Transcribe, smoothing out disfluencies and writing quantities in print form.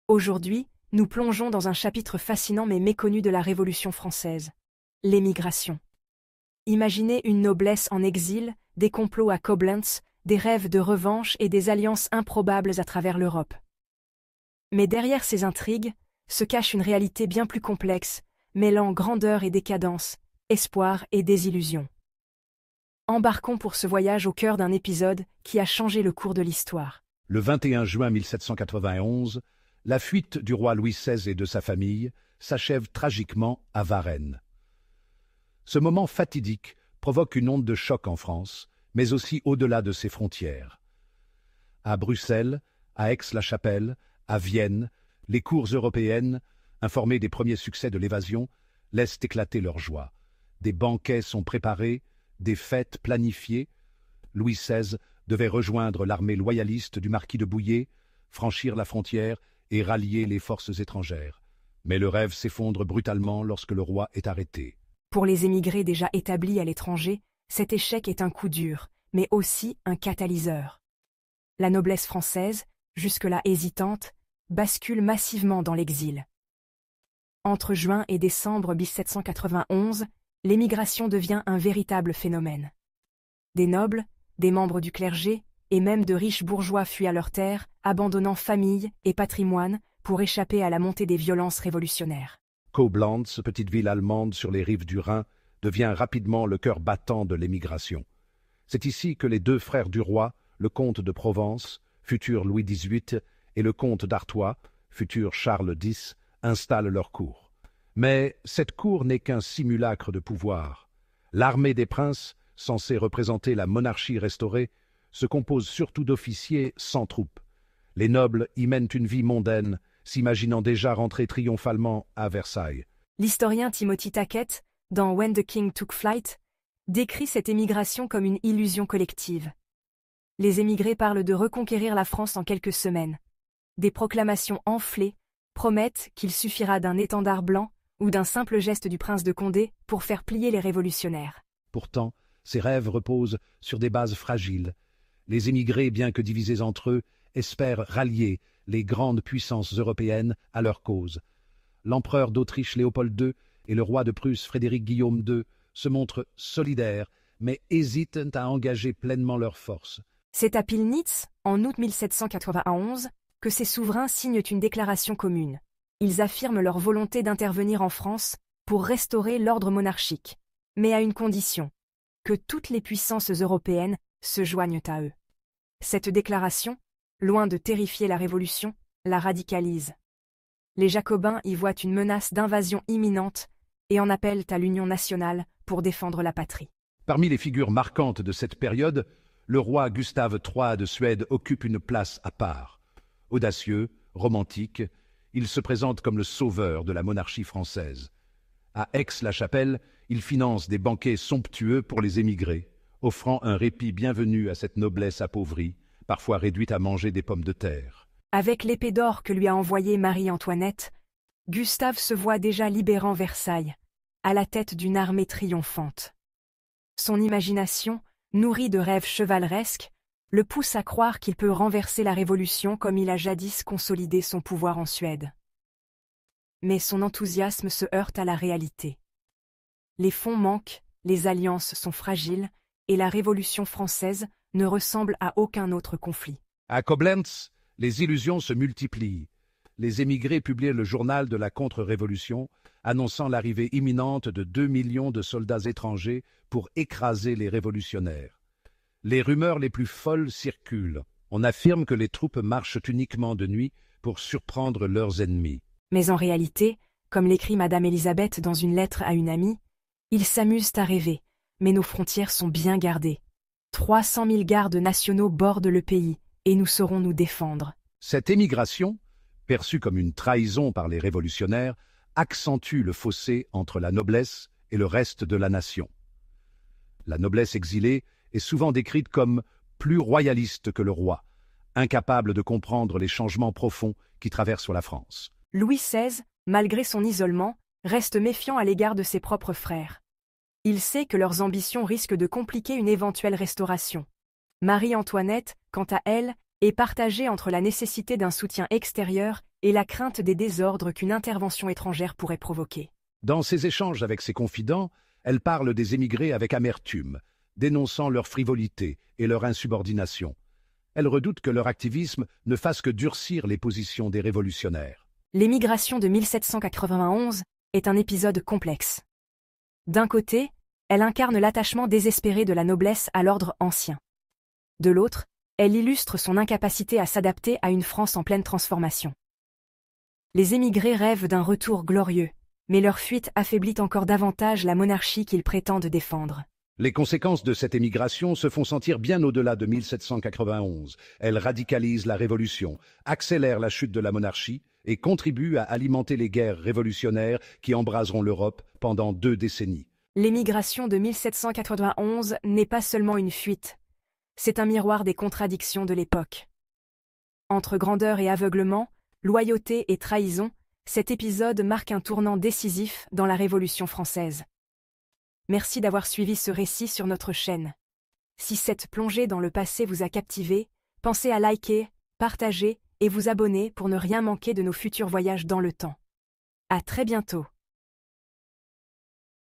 Aujourd'hui, nous plongeons dans un chapitre fascinant mais méconnu de la Révolution française. L'émigration. Imaginez une noblesse en exil, des complots à Coblentz, des rêves de revanche et des alliances improbables à travers l'Europe. Mais derrière ces intrigues, se cache une réalité bien plus complexe, mêlant grandeur et décadence, espoir et désillusion. Embarquons pour ce voyage au cœur d'un épisode qui a changé le cours de l'histoire. Le 21 juin 1791, la fuite du roi Louis XVI et de sa famille s'achève tragiquement à Varennes. Ce moment fatidique provoque une onde de choc en France, mais aussi au-delà de ses frontières. À Bruxelles, à Aix-la-Chapelle, à Vienne, les cours européennes, informées des premiers succès de l'évasion, laissent éclater leur joie. Des banquets sont préparés, des fêtes planifiées. Louis XVI devait rejoindre l'armée loyaliste du marquis de Bouillé, franchir la frontière et rallier les forces étrangères. Mais le rêve s'effondre brutalement lorsque le roi est arrêté. Pour les émigrés déjà établis à l'étranger, cet échec est un coup dur, mais aussi un catalyseur. La noblesse française, jusque-là hésitante, bascule massivement dans l'exil. Entre juin et décembre 1791, l'émigration devient un véritable phénomène. Des nobles, des membres du clergé et même de riches bourgeois fuient à leurs terres, abandonnant famille et patrimoine pour échapper à la montée des violences révolutionnaires. Coblentz, petite ville allemande sur les rives du Rhin, devient rapidement le cœur battant de l'émigration. C'est ici que les deux frères du roi, le comte de Provence, futur Louis XVIII, et le comte d'Artois, futur Charles X, installent leur cour. Mais cette cour n'est qu'un simulacre de pouvoir. L'armée des princes, censée représenter la monarchie restaurée, se compose surtout d'officiers sans troupes. Les nobles y mènent une vie mondaine, s'imaginant déjà rentrer triomphalement à Versailles. L'historien Timothy Tackett, dans When the King Took Flight, décrit cette émigration comme une illusion collective. Les émigrés parlent de reconquérir la France en quelques semaines. Des proclamations enflées promettent qu'il suffira d'un étendard blanc ou d'un simple geste du prince de Condé pour faire plier les révolutionnaires. Pourtant, ces rêves reposent sur des bases fragiles. Les émigrés, bien que divisés entre eux, espèrent rallier les grandes puissances européennes à leur cause. L'empereur d'Autriche Léopold II et le roi de Prusse Frédéric Guillaume II se montrent solidaires, mais hésitent à engager pleinement leurs forces. C'est à Pillnitz, en août 1791, que ces souverains signent une déclaration commune. Ils affirment leur volonté d'intervenir en France pour restaurer l'ordre monarchique, mais à une condition, que toutes les puissances européennes se joignent à eux. Cette déclaration, loin de terrifier la Révolution, la radicalise. Les Jacobins y voient une menace d'invasion imminente et en appellent à l'union nationale pour défendre la patrie. Parmi les figures marquantes de cette période, le roi Gustave III de Suède occupe une place à part. Audacieux, romantique, il se présente comme le sauveur de la monarchie française. À Aix-la-Chapelle, il finance des banquets somptueux pour les émigrés, offrant un répit bienvenu à cette noblesse appauvrie, parfois réduite à manger des pommes de terre. Avec l'épée d'or que lui a envoyée Marie-Antoinette, Gustave se voit déjà libérant Versailles, à la tête d'une armée triomphante. Son imagination, nourrie de rêves chevaleresques, le pousse à croire qu'il peut renverser la Révolution comme il a jadis consolidé son pouvoir en Suède. Mais son enthousiasme se heurte à la réalité. Les fonds manquent, les alliances sont fragiles, et la Révolution française ne ressemble à aucun autre conflit. À Coblentz, les illusions se multiplient. Les émigrés publient le journal de la contre-révolution, annonçant l'arrivée imminente de 2 millions de soldats étrangers pour écraser les révolutionnaires. Les rumeurs les plus folles circulent. On affirme que les troupes marchent uniquement de nuit pour surprendre leurs ennemis. Mais en réalité, comme l'écrit Madame Élisabeth dans une lettre à une amie, ils s'amusent à rêver, mais nos frontières sont bien gardées. 300 000 gardes nationaux bordent le pays, et nous saurons nous défendre. Cette émigration, perçue comme une trahison par les révolutionnaires, accentue le fossé entre la noblesse et le reste de la nation. La noblesse exilée est souvent décrite comme plus royaliste que le roi, incapable de comprendre les changements profonds qui traversent la France. Louis XVI, malgré son isolement, reste méfiant à l'égard de ses propres frères. Il sait que leurs ambitions risquent de compliquer une éventuelle restauration. Marie-Antoinette, quant à elle, et partagée entre la nécessité d'un soutien extérieur et la crainte des désordres qu'une intervention étrangère pourrait provoquer. Dans ses échanges avec ses confidents, elle parle des émigrés avec amertume, dénonçant leur frivolité et leur insubordination. Elle redoute que leur activisme ne fasse que durcir les positions des révolutionnaires. L'émigration de 1791 est un épisode complexe. D'un côté, elle incarne l'attachement désespéré de la noblesse à l'ordre ancien. De l'autre, elle illustre son incapacité à s'adapter à une France en pleine transformation. Les émigrés rêvent d'un retour glorieux, mais leur fuite affaiblit encore davantage la monarchie qu'ils prétendent défendre. Les conséquences de cette émigration se font sentir bien au-delà de 1791. Elle radicalise la révolution, accélère la chute de la monarchie et contribue à alimenter les guerres révolutionnaires qui embraseront l'Europe pendant 2 décennies. L'émigration de 1791 n'est pas seulement une fuite, c'est un miroir des contradictions de l'époque. Entre grandeur et aveuglement, loyauté et trahison, cet épisode marque un tournant décisif dans la Révolution française. Merci d'avoir suivi ce récit sur notre chaîne. Si cette plongée dans le passé vous a captivé, pensez à liker, partager et vous abonner pour ne rien manquer de nos futurs voyages dans le temps. À très bientôt.